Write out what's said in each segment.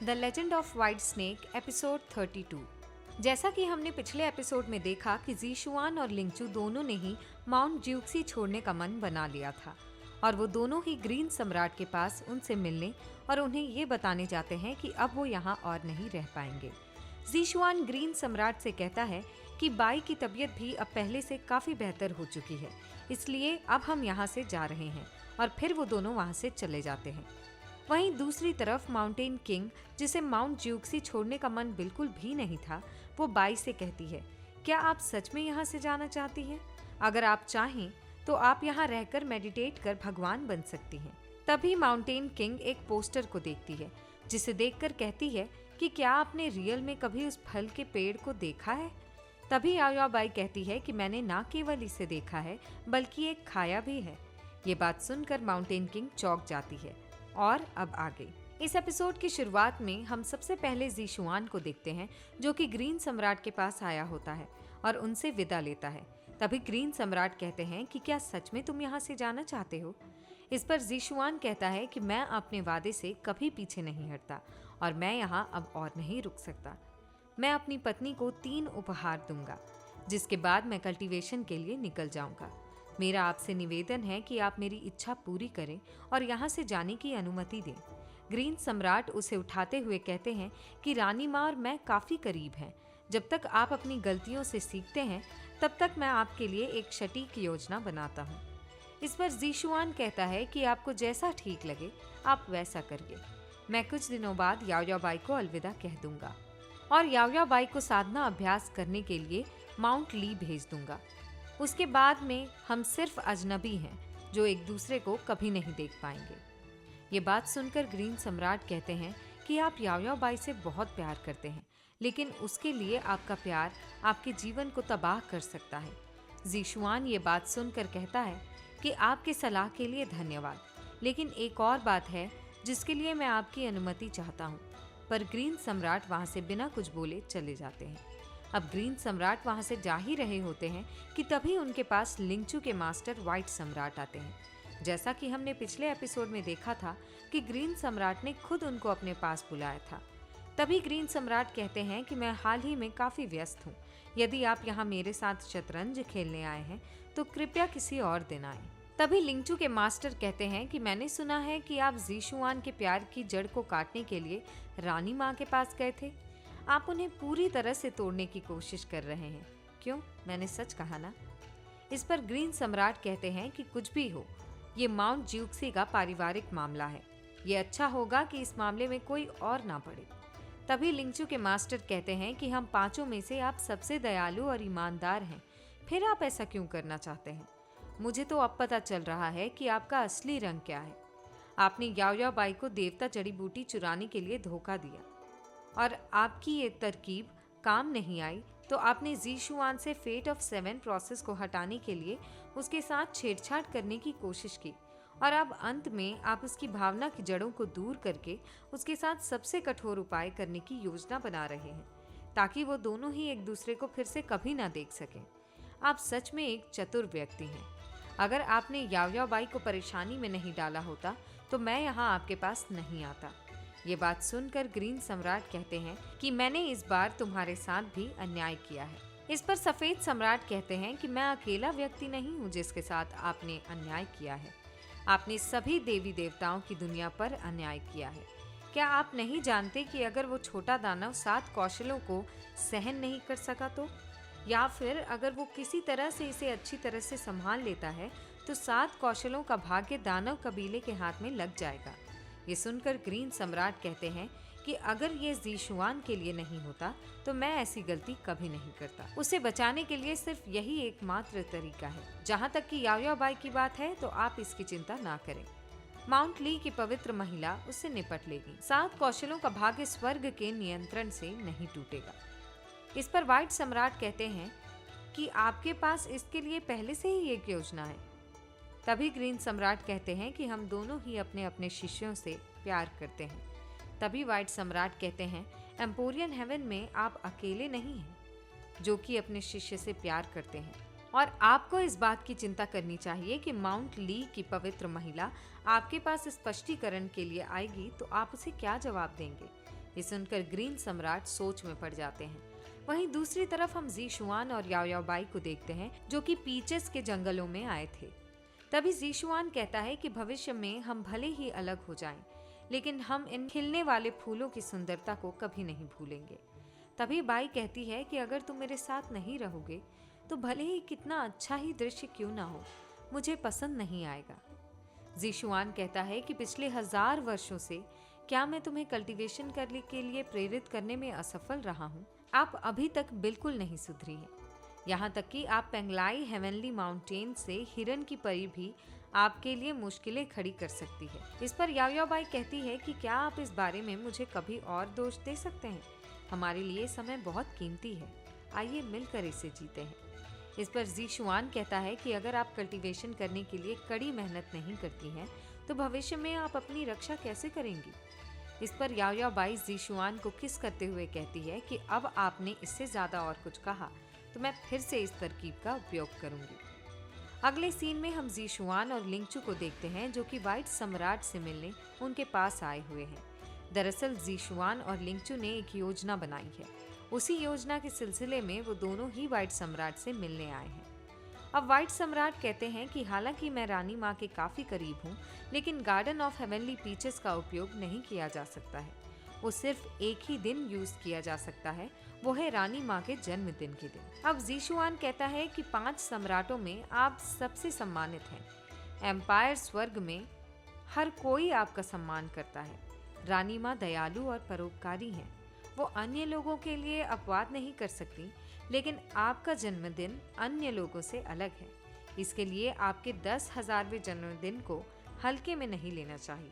The legend of white snake episode 32। जैसा कि हमने पिछले एपिसोड में देखा कि ज़ीशुआन और लिंगचू दोनों ने ही माउंट ज्यूक्सी छोड़ने का मन बना लिया था और वो दोनों ही ग्रीन सम्राट के पास उनसे मिलने और उन्हें ये बताने जाते हैं कि अब वो यहाँ और नहीं रह पाएंगे। ज़ीशुआन ग्रीन सम्राट से कहता है कि बाई की तबीयत भी अब पहले से काफ़ी बेहतर हो चुकी है, इसलिए अब हम यहाँ से जा रहे हैं और फिर वो दोनों वहाँ से चले जाते हैं। वहीं दूसरी तरफ माउंटेन किंग, जिसे माउंट ज्यूक्सी छोड़ने का मन बिल्कुल भी नहीं था, वो बाई से कहती है, क्या आप सच में यहाँ से जाना चाहती हैं? अगर आप चाहें तो आप यहाँ रहकर मेडिटेट कर भगवान बन सकती हैं। तभी माउंटेन किंग एक पोस्टर को देखती है, जिसे देखकर कहती है कि क्या आपने रियल में कभी उस फल के पेड़ को देखा है? तभी याओयाओ बाई कहती है कि मैंने ना केवल इसे देखा है बल्कि एक खाया भी है। ये बात सुनकर माउंटेन किंग चौंक जाती है। और अब आगे इस एपिसोड की शुरुआत में हम सबसे पहले ज़ीशुआन को देखते हैं, जो कि ग्रीन सम्राट के पास आया होता है और उनसे विदा लेता है। तभी ग्रीन सम्राट कहते हैं कि क्या सच में तुम यहाँ से जाना चाहते हो? इस पर ज़ीशुआन कहता है कि मैं अपने वादे से कभी पीछे नहीं हटता और मैं यहाँ अब और नहीं रुक सकता। मैं अपनी पत्नी को 3 उपहार दूंगा, जिसके बाद मैं कल्टीवेशन के लिए निकल जाऊंगा। मेरा आपसे निवेदन है कि आप मेरी इच्छा पूरी करें और यहाँ से जाने की अनुमति दें। ग्रीन सम्राट उसे उठाते हुए कहते हैं कि रानी माँ और मैं काफ़ी करीब हैं। जब तक आप अपनी गलतियों से सीखते हैं तब तक मैं आपके लिए एक सटीक योजना बनाता हूँ। इस पर ज़ीशुआन कहता है कि आपको जैसा ठीक लगे आप वैसा करिए। मैं कुछ दिनों बाद याओयाओ बाई को अलविदा कह दूंगा और याओयाओ बाई को साधना अभ्यास करने के लिए माउंट ली भेज दूंगा। उसके बाद में हम सिर्फ अजनबी हैं जो एक दूसरे को कभी नहीं देख पाएंगे। ये बात सुनकर ग्रीन सम्राट कहते हैं कि आप याओयाओ बाई से बहुत प्यार करते हैं, लेकिन उसके लिए आपका प्यार आपके जीवन को तबाह कर सकता है। ज़ीशुआन ये बात सुनकर कहता है कि आपके सलाह के लिए धन्यवाद, लेकिन एक और बात है जिसके लिए मैं आपकी अनुमति चाहता हूँ। पर ग्रीन सम्राट वहाँ से बिना कुछ बोले चले जाते हैं। अब ग्रीन सम्राट वहाँ से जा ही रहे होते हैं कि तभी उनके पास लिंगचू के मास्टर व्हाइट सम्राट आते हैं। जैसा कि हमने पिछले एपिसोड में देखा था कि ग्रीन सम्राट ने खुद उनको अपने पास बुलाया था। तभी ग्रीन सम्राट कहते हैं कि मैं हाल ही में काफ़ी व्यस्त हूँ। यदि आप यहाँ मेरे साथ शतरंज खेलने आए हैं तो कृपया किसी और दिन आएं। तभी लिंगचू के मास्टर कहते हैं कि मैंने सुना है कि आप ज़ीशुआन के प्यार की जड़ को काटने के लिए रानी माँ के पास गए थे। आप उन्हें पूरी तरह से तोड़ने की कोशिश कर रहे हैं, क्यों? मैंने सच कहा ना? इस पर ग्रीन सम्राट कहते हैं कि कुछ भी हो, ये माउंट ज्यूक्सी का पारिवारिक मामला है। ये अच्छा होगा कि इस मामले में कोई और ना पड़े। तभी लिंगचू के मास्टर कहते हैं कि हम 5 में से आप सबसे दयालु और ईमानदार हैं, फिर आप ऐसा क्यों करना चाहते हैं? मुझे तो अब पता चल रहा है कि आपका असली रंग क्या है। आपने याओयाओ बाई को देवता जड़ी बूटी चुराने के लिए धोखा दिया और आपकी ये तरकीब काम नहीं आई तो आपने ज़ीशुआन से फेट ऑफ 7 प्रोसेस को हटाने के लिए उसके साथ छेड़छाड़ करने की कोशिश की और अब अंत में आप उसकी भावना की जड़ों को दूर करके उसके साथ सबसे कठोर उपाय करने की योजना बना रहे हैं ताकि वो दोनों ही एक दूसरे को फिर से कभी ना देख सकें। आप सच में एक चतुर व्यक्ति हैं। अगर आपने याओयाओ बाई को परेशानी में नहीं डाला होता तो मैं यहाँ आपके पास नहीं आता। ये बात सुनकर ग्रीन सम्राट कहते हैं कि मैंने इस बार तुम्हारे साथ भी अन्याय किया है। इस पर सफेद सम्राट कहते हैं कि मैं अकेला व्यक्ति नहीं हूँ जिसके साथ आपने अन्याय किया है। आपने सभी देवी देवताओं की दुनिया पर अन्याय किया है। क्या आप नहीं जानते कि अगर वो छोटा दानव 7 कौशलों को सहन नहीं कर सका तो, या फिर अगर वो किसी तरह से इसे अच्छी तरह से संभाल लेता है तो 7 कौशलों का भाग्य दानव कबीले के हाथ में लग जाएगा। ये सुनकर ग्रीन सम्राट कहते हैं कि अगर ये ज़ीशुआन के लिए नहीं होता तो मैं ऐसी गलती कभी नहीं करता। उसे बचाने के लिए सिर्फ यही एकमात्र तरीका है। जहाँ तक कि याओयाओ बाई की बात है तो आप इसकी चिंता ना करें। माउंट ली की पवित्र महिला उससे निपट लेगी। 7 कौशलों का भाग्य स्वर्ग के नियंत्रण से नहीं टूटेगा। इस पर व्हाइट सम्राट कहते हैं कि आपके पास इसके लिए पहले से ही एक योजना है। तभी ग्रीन सम्राट कहते हैं कि हम दोनों ही अपने अपने शिष्यों से प्यार करते हैं। तभी व्हाइट सम्राट कहते हैं एम्पोरियन हेवन में आप अकेले नहीं हैं जो कि अपने शिष्य से प्यार करते हैं और आपको इस बात की चिंता करनी चाहिए कि माउंट ली की पवित्र महिला आपके पास स्पष्टीकरण के लिए आएगी तो आप उसे क्या जवाब देंगे। ये सुनकर ग्रीन सम्राट सोच में पड़ जाते हैं। वहीं दूसरी तरफ हम ज़ीशुआन और याओ याओ बाई को देखते हैं, जो कि पीचेस के जंगलों में आए थे। तभी ज़ीशुआन कहता है कि भविष्य में हम भले ही अलग हो जाएं, लेकिन हम इन खिलने वाले फूलों की सुंदरता को कभी नहीं भूलेंगे। तभी बाई कहती है कि अगर तुम मेरे साथ नहीं रहोगे तो भले ही कितना अच्छा ही दृश्य क्यों ना हो, मुझे पसंद नहीं आएगा। ज़ीशुआन कहता है कि पिछले 1000 वर्षों से क्या मैं तुम्हें कल्टीवेशन करने के लिए प्रेरित करने में असफल रहा हूँ? आप अभी तक बिल्कुल नहीं सुधरी हैं। यहाँ तक कि आप पेंगलाई हेवनली माउंटेन से हिरन की परी भी आपके लिए मुश्किलें खड़ी कर सकती है। इस पर याओ याओ बाई कहती है कि क्या आप इस बारे में मुझे कभी और दोष दे सकते हैं? हमारे लिए समय बहुत कीमती है, आइए मिलकर इसे जीते हैं। इस पर ज़ीशुआन कहता है कि अगर आप कल्टीवेशन करने के लिए कड़ी मेहनत नहीं करती हैं, तो भविष्य में आप अपनी रक्षा कैसे करेंगी? इस पर याओ याओ बाई ज़ीशुआन को किस करते हुए कहती है कि अब आपने इससे ज़्यादा और कुछ कहा तो मैं फिर से इस तरकीब का उपयोग करूंगी। अगले सीन में हम ज़ीशुआन और लिंगचू को देखते हैं, जो कि व्हाइट सम्राट से मिलने उनके पास आए हुए हैं। दरअसल ज़ीशुआन और लिंगचू ने एक योजना बनाई है। उसी योजना के सिलसिले में वो दोनों ही व्हाइट सम्राट से मिलने आए हैं। अब व्हाइट सम्राट कहते हैं कि हालांकि मैं रानी माँ के काफ़ी करीब हूँ, लेकिन गार्डन ऑफ हेवनली पीचेस का उपयोग नहीं किया जा सकता है। वो सिर्फ एक ही दिन यूज़ किया जा सकता है, वो है रानी माँ के जन्मदिन के दिन। अब ज़ीशुआन कहता है कि 5 सम्राटों में आप सबसे सम्मानित हैं। एम्पायर स्वर्ग में हर कोई आपका सम्मान करता है। रानी माँ दयालु और परोपकारी हैं। वो अन्य लोगों के लिए अपवाद नहीं कर सकती, लेकिन आपका जन्मदिन अन्य लोगों से अलग है। इसके लिए आपके 10,000वें जन्मदिन को हल्के में नहीं लेना चाहिए।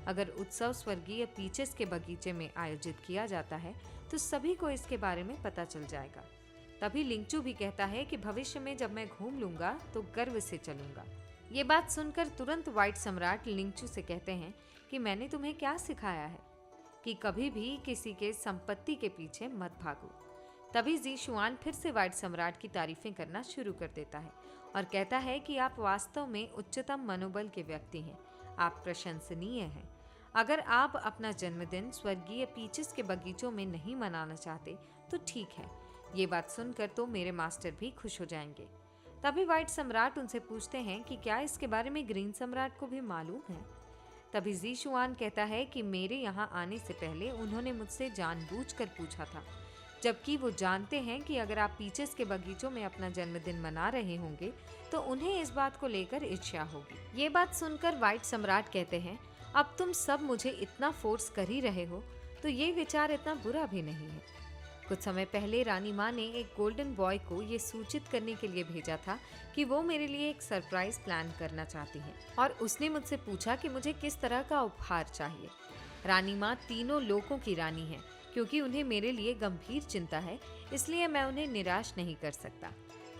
अगर उत्सव स्वर्गीय पीचेस के बगीचे में आयोजित किया जाता है तो सभी को इसके बारे में पता चल जाएगा। तभी लिंगचू भी कहता है कि भविष्य में जब मैं घूम लूंगा तो गर्व से चलूंगा। ये बात सुनकर तुरंत व्हाइट सम्राट लिंगचू से कहते हैं कि मैंने तुम्हें क्या सिखाया है कि कभी भी किसी के संपत्ति के पीछे मत भागो। तभी ज़ीशुआन फिर से व्हाइट सम्राट की तारीफें करना शुरू कर देता है और कहता है कि आप वास्तव में उच्चतम मनोबल के व्यक्ति हैं। आप प्रशंसनीय हैं। अगर आप अपना जन्मदिन स्वर्गीय पीचेस के बगीचों में नहीं मनाना चाहते तो ठीक है। ये बात सुनकर तो मेरे मास्टर भी खुश हो जाएंगे। तभी व्हाइट सम्राट उनसे पूछते हैं कि क्या इसके बारे में ग्रीन सम्राट को भी मालूम है। तभी ज़ीशुआन कहता है कि मेरे यहाँ आने से पहले उन्होंने मुझसे जानबूझकर पूछा था, जबकि वो जानते हैं कि अगर आप पीचेस के बगीचों में अपना जन्मदिन मना रहे होंगे तो उन्हें इस बात को लेकर ईर्ष्या होगी। ये बात सुनकर व्हाइट सम्राट कहते हैं, अब तुम सब मुझे इतना फोर्स कर ही रहे हो तो ये विचार इतना बुरा भी नहीं है। कुछ समय पहले रानी माँ ने एक गोल्डन बॉय को ये सूचित करने के लिए भेजा था कि वो मेरे लिए एक सरप्राइज प्लान करना चाहती हैं और उसने मुझसे पूछा कि मुझे किस तरह का उपहार चाहिए। रानी माँ तीनों लोकों की रानी है। क्योंकि उन्हें मेरे लिए गंभीर चिंता है, इसलिए मैं उन्हें निराश नहीं कर सकता।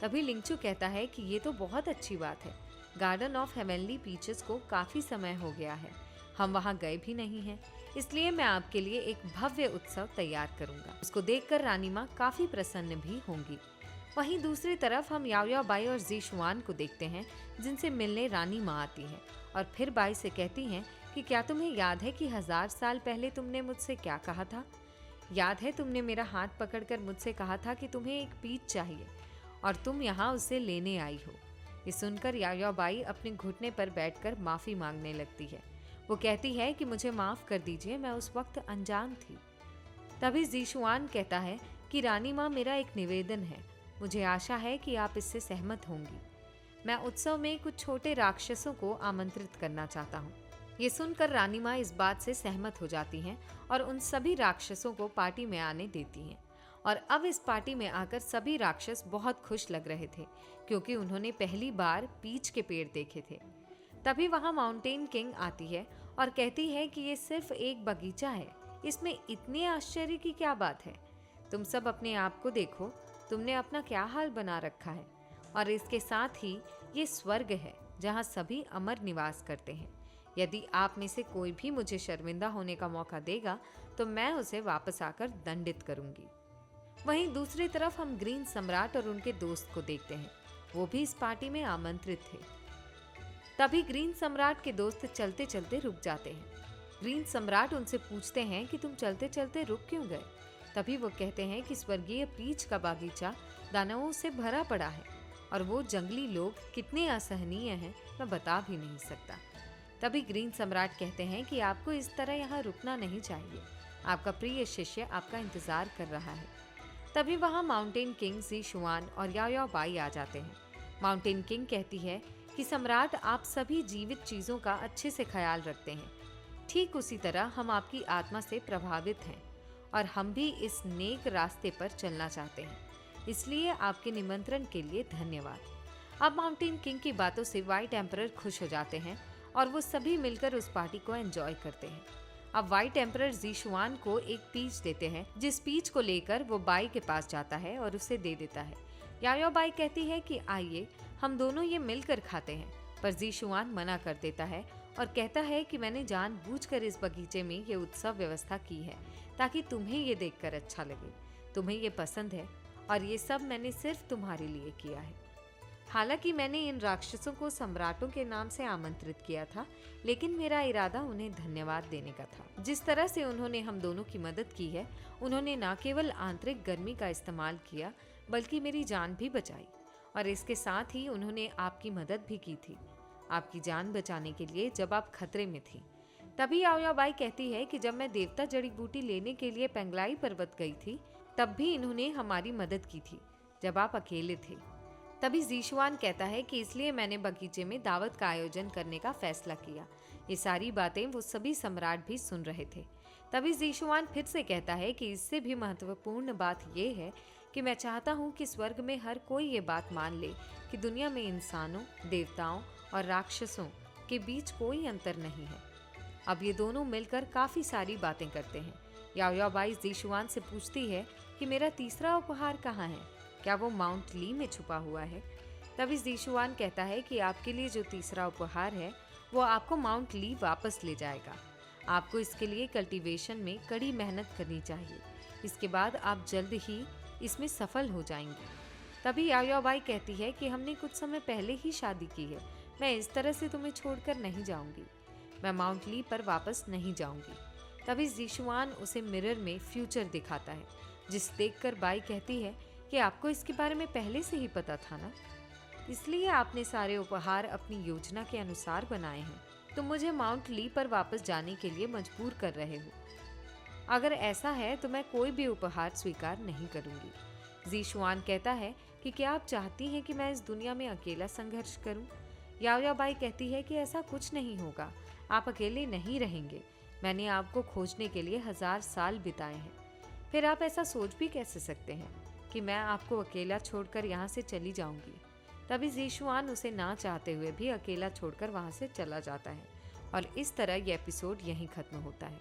तभी लिंगचू कहता है कि ये तो बहुत अच्छी बात है। गार्डन ऑफ हेवनली पीचेस को काफ़ी समय हो गया है, हम वहाँ गए भी नहीं हैं, इसलिए मैं आपके लिए एक भव्य उत्सव तैयार करूँगा। उसको देखकर रानी माँ काफ़ी प्रसन्न भी होंगी। वहीं दूसरी तरफ हम याओ याओ बाई और ज़ीशुआन को देखते हैं, जिनसे मिलने रानी माँ आती है और फिर बाई से कहती हैं कि क्या तुम्हें याद है कि 1000 साल पहले तुमने मुझसे क्या कहा था? याद है तुमने मेरा हाथ पकड़कर मुझसे कहा था कि तुम्हें एक पीच चाहिए और तुम यहाँ उसे लेने आई हो। ये सुनकर याओ याओ बाई अपने घुटने पर बैठकर माफ़ी मांगने लगती है। वो कहती है कि मुझे माफ़ कर दीजिए, मैं उस वक्त अनजान थी। तभी ज़ीशुआन कहता है कि रानी माँ, मेरा एक निवेदन है, मुझे आशा है कि आप इससे सहमत होंगी। मैं उत्सव में कुछ छोटे राक्षसों को आमंत्रित करना चाहता हूँ। ये सुनकर रानी माँ इस बात से सहमत हो जाती हैं और उन सभी राक्षसों को पार्टी में आने देती हैं। और अब इस पार्टी में आकर सभी राक्षस बहुत खुश लग रहे थे, क्योंकि उन्होंने पहली बार पीच के पेड़ देखे थे। तभी वहाँ माउंटेन किंग आती है और कहती है कि ये सिर्फ एक बगीचा है, इसमें इतने आश्चर्य की क्या बात है। तुम सब अपने आप को देखो, तुमने अपना क्या हाल बना रखा है। और इसके साथ ही ये स्वर्ग है जहाँ सभी अमर निवास करते हैं। यदि आप में से कोई भी मुझे शर्मिंदा होने का मौका देगा तो मैं उसे वापस आकर दंडित करूंगी। वहीं दूसरी तरफ हम ग्रीन सम्राट और उनके दोस्त को देखते हैं, वो भी इस पार्टी में आमंत्रित थे। तभी ग्रीन सम्राट के दोस्त चलते चलते रुक जाते हैं। ग्रीन सम्राट उनसे पूछते हैं कि तुम चलते चलते रुक क्यों गए। तभी वो कहते हैं कि स्वर्गीय पीच का बागीचा दानवों से भरा पड़ा है और वो जंगली लोग कितने असहनीय हैं मैं बता भी नहीं सकता। तभी ग्रीन सम्राट कहते हैं कि आपको इस तरह यहाँ रुकना नहीं चाहिए, आपका प्रिय शिष्य आपका इंतजार कर रहा है। तभी वहाँ माउंटेन किंग ज़ी शुआन और याओ बाई आ जाते हैं। माउंटेन किंग कहती है कि सम्राट आप सभी जीवित चीज़ों का अच्छे से ख्याल रखते हैं, ठीक उसी तरह हम आपकी आत्मा से प्रभावित हैं और हम भी इस नेक रास्ते पर चलना चाहते हैं, इसलिए आपके निमंत्रण के लिए धन्यवाद। अब माउंटेन किंग की बातों से व्हाइट एम्परर खुश हो जाते हैं और वो सभी मिलकर उस पार्टी को एंजॉय करते हैं। अब व्हाइट एम्परर ज़ी शुआन को एक पीच देते हैं, जिस पीच को लेकर वो बाई के पास जाता है और उसे दे देता है। याओ बाई कहती है कि आइए हम दोनों ये मिलकर खाते हैं, पर ज़ी शुआन मना कर देता है और कहता है कि मैंने जानबूझकर इस बगीचे में ये उत्सव व्यवस्था की है ताकि तुम्हें ये देखकर अच्छा लगे, तुम्हें ये पसंद है और ये सब मैंने सिर्फ तुम्हारे लिए किया है। हालांकि मैंने इन राक्षसों को सम्राटों के नाम से आमंत्रित किया था, लेकिन मेरा इरादा उन्हें धन्यवाद देने का था। जिस तरह से उन्होंने हम दोनों की मदद की है, उन्होंने न केवल आंतरिक गर्मी का इस्तेमाल किया बल्कि मेरी जान भी बचाई, और इसके साथ ही उन्होंने आपकी मदद भी की थी, आपकी जान बचाने के लिए जब आप खतरे में थी। तभी याओ बाई कहती है कि जब मैं देवता जड़ी बूटी लेने के लिए पेंगलाई पर्वत गई थी, तब भी इन्होंने हमारी मदद की थी जब आप अकेले थे। तभी ज़ी शुआन कहता है कि इसलिए मैंने बगीचे में दावत का आयोजन करने का फैसला किया। ये सारी बातें वो सभी सम्राट भी सुन रहे थे। तभी ज़ी शुआन फिर से कहता है कि इससे भी महत्वपूर्ण बात यह है कि मैं चाहता हूँ कि स्वर्ग में हर कोई ये बात मान ले कि दुनिया में इंसानों, देवताओं और राक्षसों के बीच कोई अंतर नहीं है। अब ये दोनों मिलकर काफ़ी सारी बातें करते हैं। याओ बाई ज़ी शुआन से पूछती है कि मेरा तीसरा उपहार कहाँ है, क्या वो माउंट ली में छुपा हुआ है। तभी ज़ी शुआन कहता है कि आपके लिए जो तीसरा उपहार है वो आपको माउंट ली वापस ले जाएगा। आपको इसके लिए कल्टीवेशन में कड़ी मेहनत करनी चाहिए, इसके बाद आप जल्द ही इसमें सफल हो जाएंगे। तभी याओ बाई कहती है कि हमने कुछ समय पहले ही शादी की है, मैं इस तरह से तुम्हें छोड़कर नहीं जाऊंगी, मैं माउंट ली पर वापस नहीं जाऊंगी। तभी ज़ी शुआन उसे मिरर में फ्यूचर दिखाता है, जिस देखकर बाई कहती है कि आपको इसके बारे में पहले से ही पता था ना, इसलिए आपने सारे उपहार अपनी योजना के अनुसार बनाए हैं। तुम मुझे माउंट ली पर वापस जाने के लिए मजबूर कर रहे हो। अगर ऐसा है तो मैं कोई भी उपहार स्वीकार नहीं करूंगी। ज़ी शुआन कहता है कि क्या आप चाहती हैं कि मैं इस दुनिया में अकेला संघर्ष करूं? याओ बाई कहती है कि ऐसा कुछ नहीं होगा, आप अकेले नहीं रहेंगे, मैंने आपको खोजने के लिए 1000 साल बिताए हैं, फिर आप ऐसा सोच भी कैसे सकते हैं कि मैं आपको अकेला छोड़कर यहाँ से चली जाऊंगी। तभी ज़ी शुआन उसे ना चाहते हुए भी अकेला छोड़कर वहाँ से चला जाता है और इस तरह यह एपिसोड यहीं खत्म होता है।